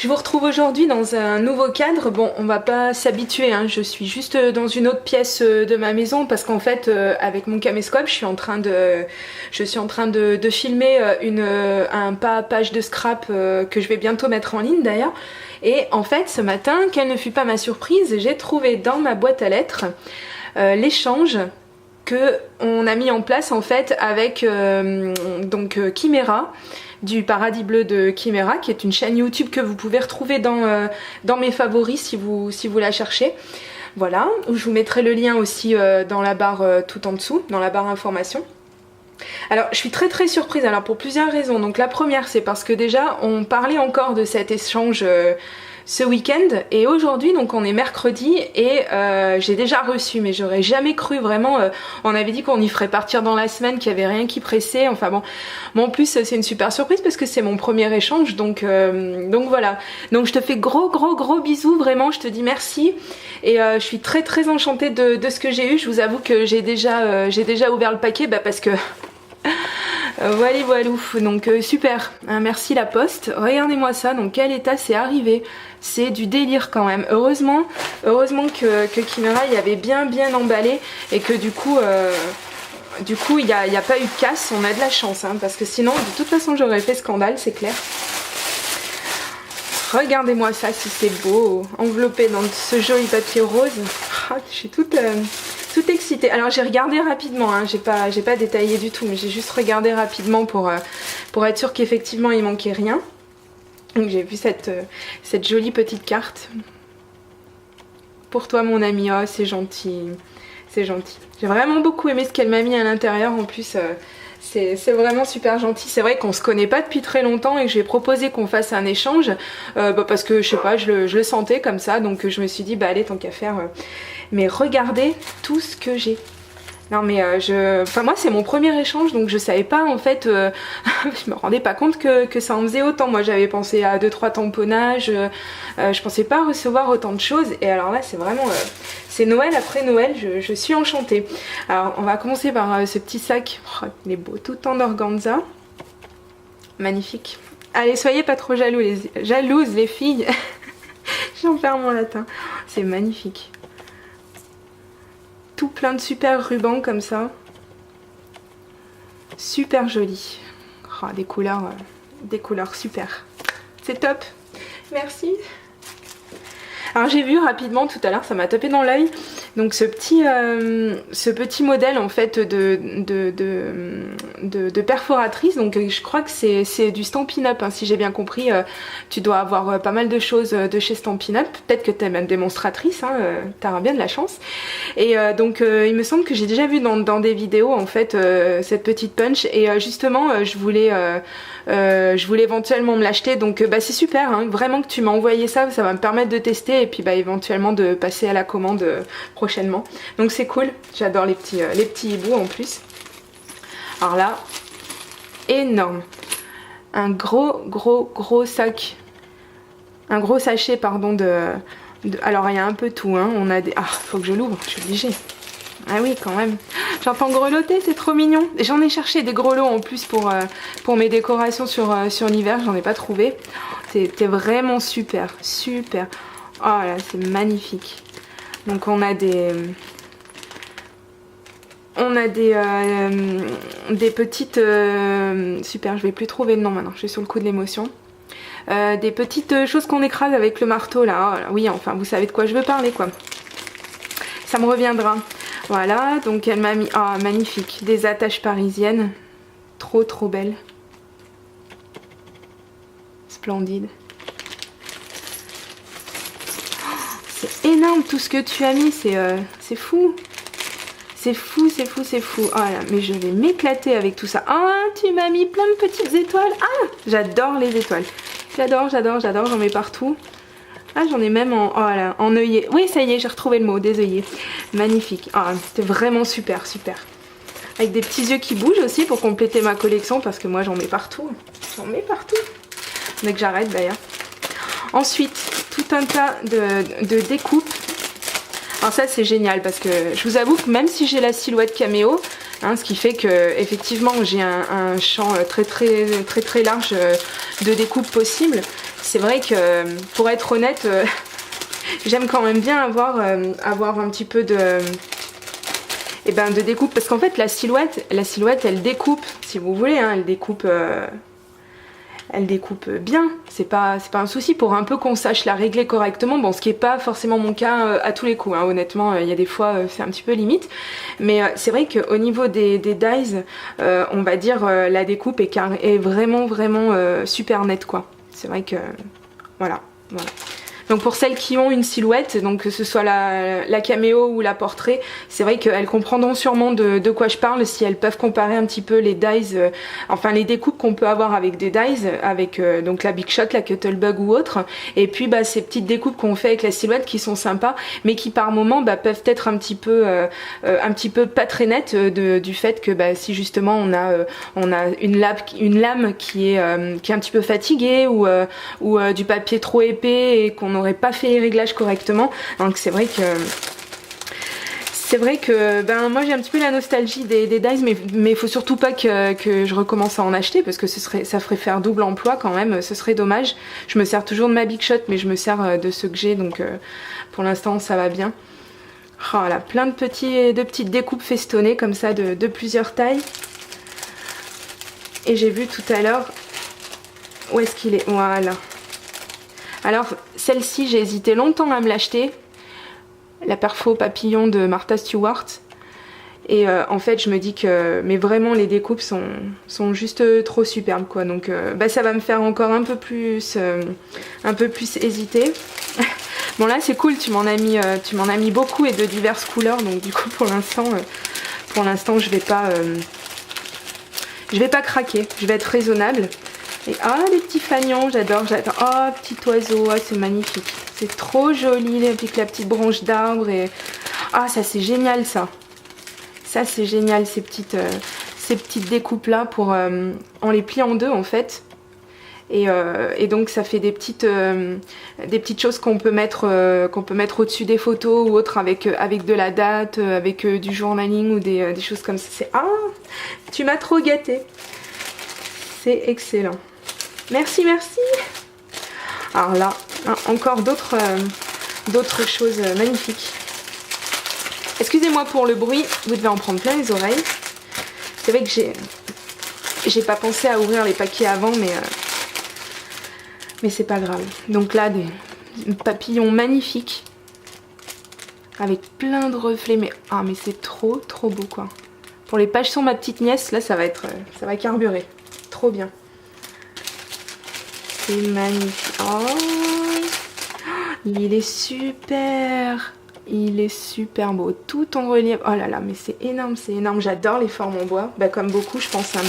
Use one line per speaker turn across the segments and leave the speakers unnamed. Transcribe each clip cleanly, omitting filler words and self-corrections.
Je vous retrouve aujourd'hui dans un nouveau cadre. Bon, on va pas s'habituer, hein. Je suis juste dans une autre pièce de ma maison parce qu'en fait, avec mon caméscope, je suis en train de filmer un page de scrap que je vais bientôt mettre en ligne d'ailleurs. Et en fait, ce matin, quelle ne fut pas ma surprise, j'ai trouvé dans ma boîte à lettres l'échange que on a mis en place en fait avec Chimera, du Paradis Bleu de Chimera, qui est une chaîne YouTube que vous pouvez retrouver dans mes favoris si vous la cherchez. Voilà, je vous mettrai le lien aussi dans la barre tout en dessous, dans la barre information. Alors je suis très surprise, alors pour plusieurs raisons. Donc la première, c'est parce que déjà on parlait encore de cet échange ce week-end, et aujourd'hui, donc on est mercredi, et j'ai déjà reçu, mais j'aurais jamais cru vraiment, on avait dit qu'on y ferait partir dans la semaine, qu'il y avait rien qui pressait, enfin bon, mais en plus c'est une super surprise parce que c'est mon premier échange, donc voilà. Donc je te fais gros bisous, vraiment, je te dis merci, et je suis très enchantée de ce que j'ai eu. Je vous avoue que j'ai déjà ouvert le paquet, parce que voilà, donc super, merci la poste. Regardez-moi ça, donc quel état c'est arrivé, c'est du délire quand même. Heureusement que Chimera y avait bien emballé, et que du coup il n'y a pas eu de casse. On a de la chance, hein, parce que sinon de toute façon j'aurais fait scandale, c'est clair. Regardez-moi ça, si c'est beau, enveloppé dans ce joli papier rose. Je suis toute excitée. Alors j'ai regardé rapidement, hein, j'ai pas détaillé du tout, mais j'ai juste regardé rapidement pour être sûre qu'effectivement il manquait rien. Donc j'ai vu cette jolie petite carte. Pour toi mon ami, oh c'est gentil, c'est gentil. J'ai vraiment beaucoup aimé ce qu'elle m'a mis à l'intérieur, en plus c'est vraiment super gentil. C'est vrai qu'on se connaît pas depuis très longtemps et que j'ai proposé qu'on fasse un échange parce que je sais pas, je le sentais comme ça, donc je me suis dit allez, tant qu'à faire. Mais regardez tout ce que j'ai. Non mais moi c'est mon premier échange, donc je savais pas en fait, je me rendais pas compte que ça en faisait autant. Moi j'avais pensé à 2-3 tamponnages, je pensais pas recevoir autant de choses, et alors là c'est vraiment, c'est Noël après Noël, je suis enchantée. Alors on va commencer par ce petit sac, oh, il est beau, tout en organza, magnifique. Allez, soyez pas trop jalouses les filles. J'en perds mon latin, c'est magnifique. Tout plein de super rubans comme ça, super joli. Oh, des couleurs super, c'est top, merci. Alors j'ai vu rapidement tout à l'heure, ça m'a tapé dans l'œil, donc ce petit modèle en fait de perforatrice. Donc je crois que c'est du Stampin' Up, hein, si j'ai bien compris. Tu dois avoir pas mal de choses de chez Stampin' Up, peut-être que tu es même démonstratrice, hein, t'auras bien de la chance. Et donc il me semble que j'ai déjà vu dans des vidéos en fait cette petite punch, et justement je voulais éventuellement me l'acheter, donc c'est super, hein, vraiment que tu m'as envoyé ça va me permettre de tester, et puis éventuellement de passer à la commande prochainement. Donc c'est cool, j'adore les petits hiboux en plus. Alors là, énorme, un gros sac, un gros sachet pardon alors il y a un peu tout, hein. On a des, faut que je l'ouvre, je suis obligée. Ah oui, quand même. J'entends grelotter, c'est trop mignon. J'en ai cherché des grelots en plus pour mes décorations sur l'hiver, j'en ai pas trouvé. C'était vraiment super. Oh là, c'est magnifique. Donc on a des petites super, je vais plus trouver le nom maintenant, je suis sur le coup de l'émotion. Des petites choses qu'on écrase avec le marteau là. Oh là, oui, enfin vous savez de quoi je veux parler quoi. Ça me reviendra. Voilà, donc elle m'a mis, magnifique, des attaches parisiennes, trop belles, splendide. C'est énorme tout ce que tu as mis, c'est fou. C'est fou. Oh là, mais je vais m'éclater avec tout ça. Tu m'as mis plein de petites étoiles. J'adore les étoiles. J'adore, j'en mets partout. J'en ai même en œillet. Oui, ça y est, j'ai retrouvé le mot, des œillets. Magnifique. C'était vraiment super. Avec des petits yeux qui bougent aussi pour compléter ma collection, parce que moi j'en mets partout. Dès que j'arrête d'ailleurs. Ensuite, tout un tas de découpes. Alors ça c'est génial, parce que je vous avoue que même si j'ai la silhouette caméo, hein, ce qui fait que effectivement j'ai un champ très large de découpes possibles, c'est vrai que pour être honnête, j'aime quand même bien avoir un petit peu de découpe, parce qu'en fait la silhouette elle découpe, si vous voulez, hein, elle découpe bien, c'est pas un souci, pour un peu qu'on sache la régler correctement, bon ce qui est pas forcément mon cas à tous les coups, hein, honnêtement il y a des fois c'est un petit peu limite, mais c'est vrai qu'au niveau des dies, on va dire la découpe est vraiment super nette quoi, c'est vrai que voilà. Donc pour celles qui ont une silhouette, donc que ce soit la caméo ou la portrait, c'est vrai qu'elles comprendront sûrement de quoi je parle si elles peuvent comparer un petit peu les dies, enfin les découpes qu'on peut avoir avec des dies, avec donc la Big Shot, la Cuttlebug ou autre, et puis ces petites découpes qu'on fait avec la silhouette qui sont sympas, mais qui par moment peuvent être un petit peu pas très nettes du fait que si justement on a une lame qui est un petit peu fatiguée ou du papier trop épais et qu'on n'aurait pas fait les réglages correctement, donc c'est vrai que moi j'ai un petit peu la nostalgie des dies, mais il faut surtout pas que je recommence à en acheter, parce que ça ferait faire double emploi quand même, ce serait dommage. Je me sers toujours de ma Big Shot, mais je me sers de ceux que j'ai, donc pour l'instant ça va bien. Oh là, plein de petites découpes festonnées comme ça de plusieurs tailles. Et j'ai vu tout à l'heure, où est-ce qu'il est, voilà. Alors celle-ci j'ai hésité longtemps à me l'acheter, la Perfo Papillon de Martha Stewart, et en fait je me dis que mais vraiment les découpes sont juste trop superbes quoi, donc ça va me faire encore un peu plus hésiter. Bon là c'est cool, tu m'en as mis beaucoup et de diverses couleurs, donc du coup pour l'instant je vais pas craquer, je vais être raisonnable. Et les petits fagnons, j'adore. Oh, petit oiseau, c'est magnifique. C'est trop joli avec la petite branche d'arbre. Et ça c'est génial ça. Ça c'est génial ces petites découpes là pour on les plie en deux en fait. Et donc ça fait des petites choses qu'on peut mettre au-dessus des photos ou autre avec de la date, avec du journaling ou des choses comme ça. Tu m'as trop gâté. C'est excellent. Merci. Alors là, encore d'autres choses magnifiques. Excusez-moi pour le bruit, vous devez en prendre plein les oreilles. C'est vrai que j'ai pas pensé à ouvrir les paquets avant, mais c'est pas grave. Donc là, des papillons magnifiques avec plein de reflets, mais c'est trop beau quoi. Pour les pages sur ma petite nièce, là ça va carburer. Trop bien. C'est magnifique. Il est super. Il est super beau. Tout en relief. Oh là là, mais c'est énorme, J'adore les formes en bois. Comme beaucoup, je pense. Mais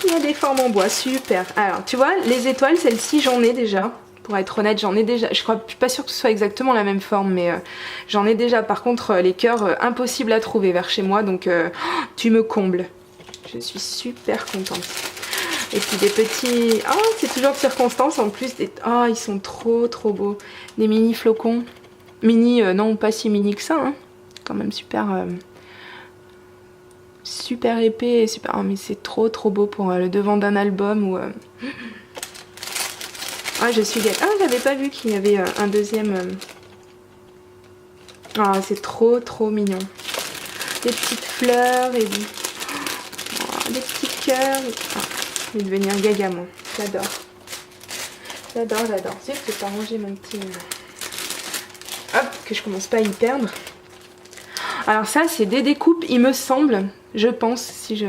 il y a des formes en bois. Super. Alors, tu vois, les étoiles, celles-ci, j'en ai déjà. Pour être honnête, j'en ai déjà. Je suis pas sûre que ce soit exactement la même forme, mais j'en ai déjà. Par contre, les cœurs, impossible à trouver vers chez moi. Donc, tu me combles. Je suis super contente. Et puis des petits... c'est toujours de circonstance en plus. Ils sont trop beaux. Des mini flocons. Mini, non pas si mini que ça. Hein. Quand même super... super épais. Super... mais c'est trop beau pour le devant d'un album. Ou, je suis gâtée. J'avais pas vu qu'il y avait un deuxième... c'est trop mignon. Des petites fleurs et des petits cœurs. Je vais devenir gaga moi. J'adore. Tu sais, je peux pas ranger mon petit... Hop, que je commence pas à y perdre. Alors ça, c'est des découpes, il me semble, je pense, si je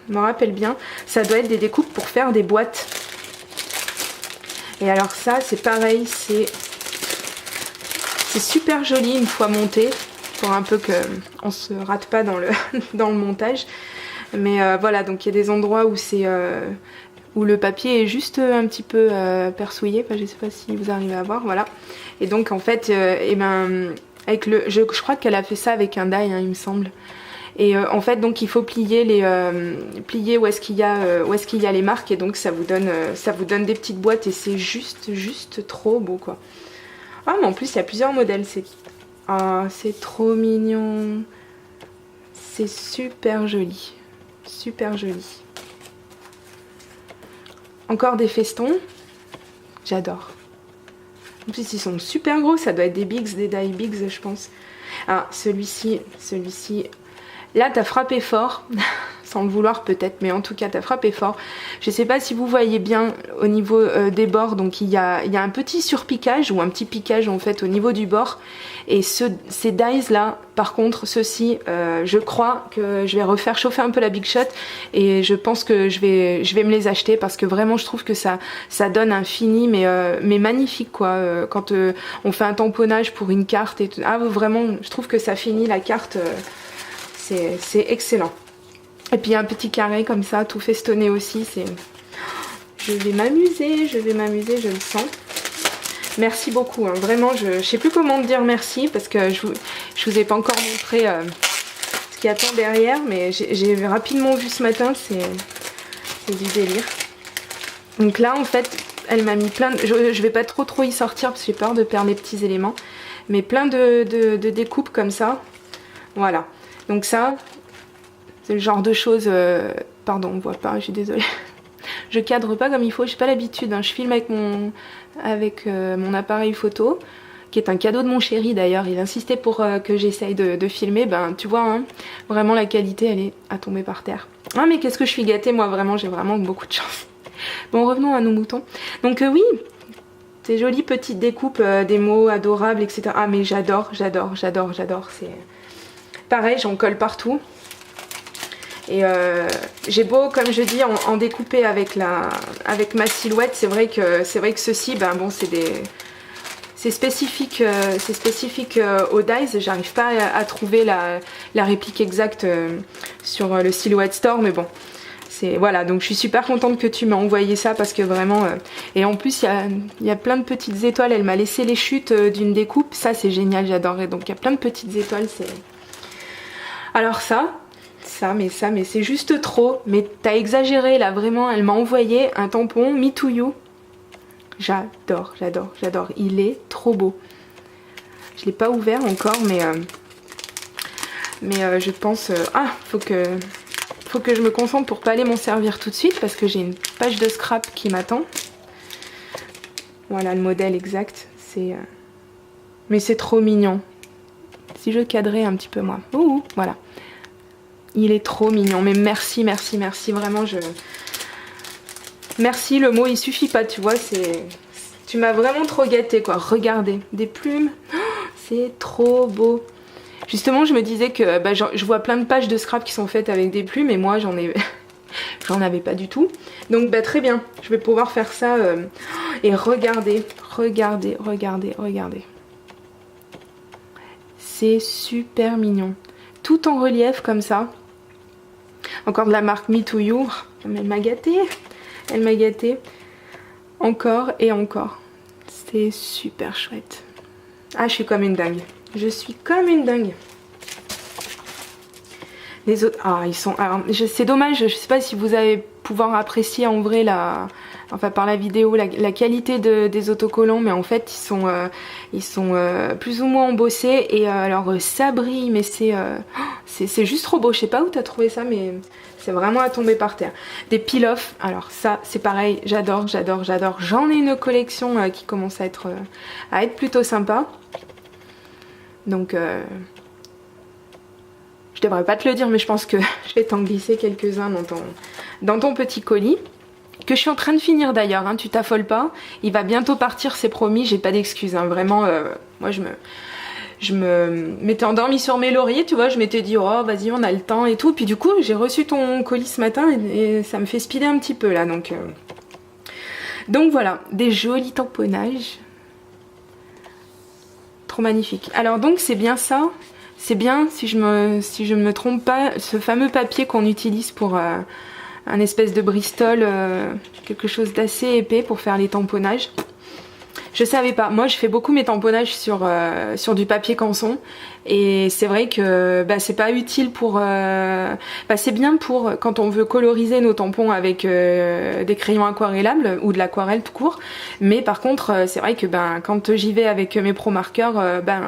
me rappelle bien, ça doit être des découpes pour faire des boîtes. Et alors ça, c'est pareil, c'est super joli une fois monté, pour un peu qu'on se rate pas dans le montage. Mais voilà, donc il y a des endroits où où le papier est juste un petit peu persouillé, je sais pas si vous arrivez à voir, voilà. Et donc en fait, avec je crois qu'elle a fait ça avec un die, hein, il me semble. Et en fait, donc il faut plier plier où est-ce qu'il y a les marques, et donc ça vous donne des petites boîtes, et c'est juste trop beau quoi. Mais en plus il y a plusieurs modèles, c'est trop mignon, c'est super joli. Super joli. Encore des festons J'adore. En plus ils sont super gros, ça doit être des Bigs, des Die Bigs je pense. Ah celui-ci, là t'as frappé fort, sans le vouloir peut-être, mais en tout cas t'as frappé fort. Je sais pas si vous voyez bien au niveau des bords, donc il y a un petit surpiquage ou un petit piquage en fait au niveau du bord. Et ces dies là, par contre, ceux-ci, je crois que je vais refaire chauffer un peu la Big Shot et je pense que je vais me les acheter parce que vraiment je trouve que ça donne un fini mais magnifique quoi. Quand on fait un tamponnage pour une carte et tout, ah vraiment, je trouve que ça finit la carte, c'est excellent. Et puis un petit carré comme ça, tout festonné aussi, je vais m'amuser, je le sens. Merci beaucoup, hein. Vraiment, je sais plus comment te dire merci parce que je vous ai pas encore montré ce qu'il y a tant derrière, mais j'ai rapidement vu ce matin, c'est du délire. Donc là, en fait, elle m'a mis plein de... Je vais pas trop y sortir parce que j'ai peur de perdre mes petits éléments, mais plein de découpes comme ça. Voilà. Donc ça, c'est le genre de choses... Pardon, on voit pas, je suis désolée. Je cadre pas comme il faut, j'ai pas l'habitude, hein. Je filme avec mon appareil photo, qui est un cadeau de mon chéri d'ailleurs. Il insistait pour que j'essaye de filmer. Ben tu vois, hein, vraiment la qualité elle est à tomber par terre. Ah mais qu'est-ce que je suis gâtée moi, vraiment, j'ai vraiment beaucoup de chance. Bon, revenons à nos moutons. Donc oui, ces jolies petites découpes, des mots adorables, etc. Ah mais j'adore. C'est pareil, j'en colle partout. Et j'ai beau, comme je dis, en découper avec ma silhouette, c'est vrai que ceci, ben bon, c'est spécifique aux dies. J'arrive pas à trouver la réplique exacte sur le Silhouette Store, mais bon, voilà. Donc je suis super contente que tu m'as envoyé ça parce que vraiment, et en plus il y a plein de petites étoiles. Elle m'a laissé les chutes d'une découpe, ça c'est génial, j'adorerais. Donc il y a plein de petites étoiles, alors ça mais c'est juste trop. Mais t'as exagéré là, vraiment. Elle m'a envoyé un tampon Me To You. J'adore. Il est trop beau. Je l'ai pas ouvert encore, mais je pense... faut que je me concentre pour pas aller m'en servir tout de suite parce que j'ai une page de scrap qui m'attend. Voilà le modèle exact. Mais c'est trop mignon. Si je cadrais un petit peu moi. Ouh, voilà. Il est trop mignon, mais merci, vraiment, merci, le mot il suffit pas, tu vois, tu m'as vraiment trop gâté quoi. Regardez, des plumes, oh, c'est trop beau. Justement, je me disais que bah, je vois plein de pages de scrap qui sont faites avec des plumes et moi j'en avais pas du tout. Donc bah très bien, je vais pouvoir faire ça et regardez. C'est super mignon. Tout en relief comme ça. Encore de la marque Me To You. Elle m'a gâtée. Encore et encore. C'est super chouette. Ah, je suis comme une dingue. Les autres, ah ils sont, c'est dommage, je sais pas si vous allez pouvoir apprécier en vrai par la vidéo la qualité des autocollants, mais en fait ils sont plus ou moins embossés et alors ça brille, mais c'est juste trop beau. Je sais pas où t'as trouvé ça, mais c'est vraiment à tomber par terre. Des peel-off, alors ça c'est pareil, j'adore. J'en ai une collection qui commence à être plutôt sympa. Donc je devrais pas te le dire, mais je pense que je vais t'en glisser quelques-uns dans ton petit colis. Que je suis en train de finir d'ailleurs, hein, tu t'affoles pas. Il va bientôt partir, c'est promis, j'ai pas d'excuses. Hein, vraiment, moi je me m'étais endormie sur mes lauriers, tu vois. Je m'étais dit, oh vas-y, on a le temps et tout. Puis du coup, j'ai reçu ton colis ce matin et ça me fait speeder un petit peu là. Donc voilà, des jolis tamponnages. Trop magnifique. Alors donc c'est bien ça. C'est bien, si je me trompe pas, ce fameux papier qu'on utilise pour un espèce de Bristol, quelque chose d'assez épais pour faire les tamponnages. Je savais pas, moi je fais beaucoup mes tamponnages sur du papier canson, Et c'est vrai que c'est pas utile pour... c'est bien pour quand on veut coloriser nos tampons avec des crayons aquarellables ou de l'aquarelle tout court. Mais par contre, c'est vrai que quand j'y vais avec mes pro marqueurs,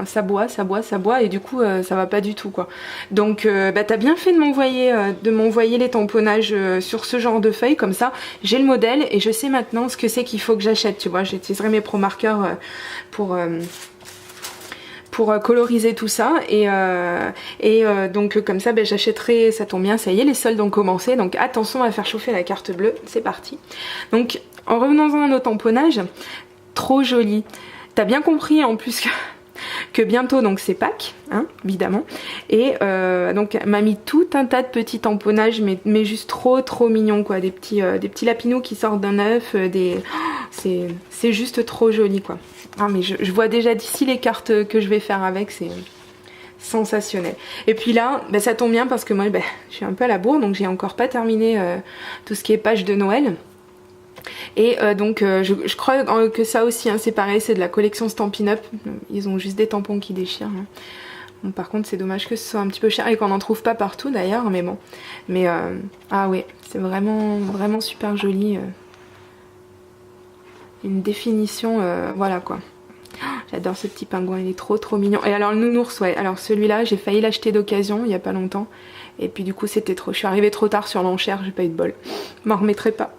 ça boit et du coup ça va pas du tout quoi. Donc t'as bien fait de m'envoyer les tamponnages sur ce genre de feuilles, comme ça j'ai le modèle et je sais maintenant ce que c'est qu'il faut que j'achète, tu vois. J'utiliserai mes pro marqueurs pour coloriser tout ça et donc comme ça j'achèterai, ça tombe bien, ça y est, les soldes ont commencé, donc attention à faire chauffer la carte bleue, c'est parti. Donc en revenant à nos tamponnages, trop joli, t'as bien compris en plus que bientôt donc c'est Pâques, hein, évidemment, et donc elle m'a mis tout un tas de petits tamponnages mais juste trop mignons quoi, des petits lapinous qui sortent d'un œuf, c'est juste trop joli quoi. Ah mais je vois déjà d'ici les cartes que je vais faire avec, c'est sensationnel. Et puis là, ça tombe bien parce que moi je suis un peu à la bourre, donc j'ai encore pas terminé tout ce qui est page de Noël. Et donc je crois que ça aussi hein, c'est pareil, c'est de la collection Stampin' Up, ils ont juste des tampons qui déchirent hein. Bon, par contre c'est dommage que ce soit un petit peu cher et qu'on n'en trouve pas partout d'ailleurs, mais bon. Mais ah ouais, c'est vraiment super joli, une définition, voilà quoi. J'adore ce petit pingouin, il est trop mignon. Et alors le nounours, ouais, alors celui-là j'ai failli l'acheter d'occasion il y a pas longtemps, et puis du coup c'était trop, je suis arrivée trop tard sur l'enchère, j'ai pas eu de bol, je m'en remettrai pas.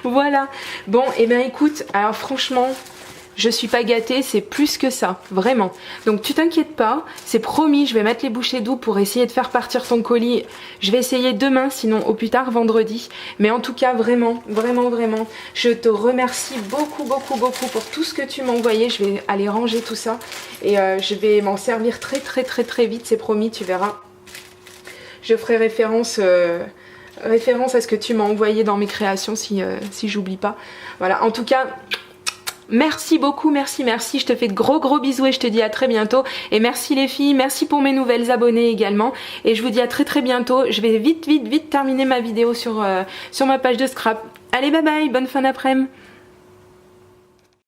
Voilà, bon et écoute, alors franchement je suis pas gâtée, c'est plus que ça, vraiment. Donc tu t'inquiètes pas, c'est promis, je vais mettre les bouchées doubles pour essayer de faire partir ton colis. Je vais essayer demain, sinon au plus tard vendredi. Mais en tout cas vraiment, je te remercie beaucoup pour tout ce que tu m'as envoyé. Je vais aller ranger tout ça et je vais m'en servir très vite, c'est promis, tu verras. Je ferai référence à ce que tu m'as envoyé dans mes créations si j'oublie pas. Voilà, en tout cas... Merci beaucoup, merci, je te fais de gros bisous et je te dis à très bientôt. Et merci les filles, merci pour mes nouvelles abonnées également. Et je vous dis à très bientôt. Je vais vite terminer ma vidéo sur ma page de scrap. Allez, bye bye, bonne fin d'après-midi.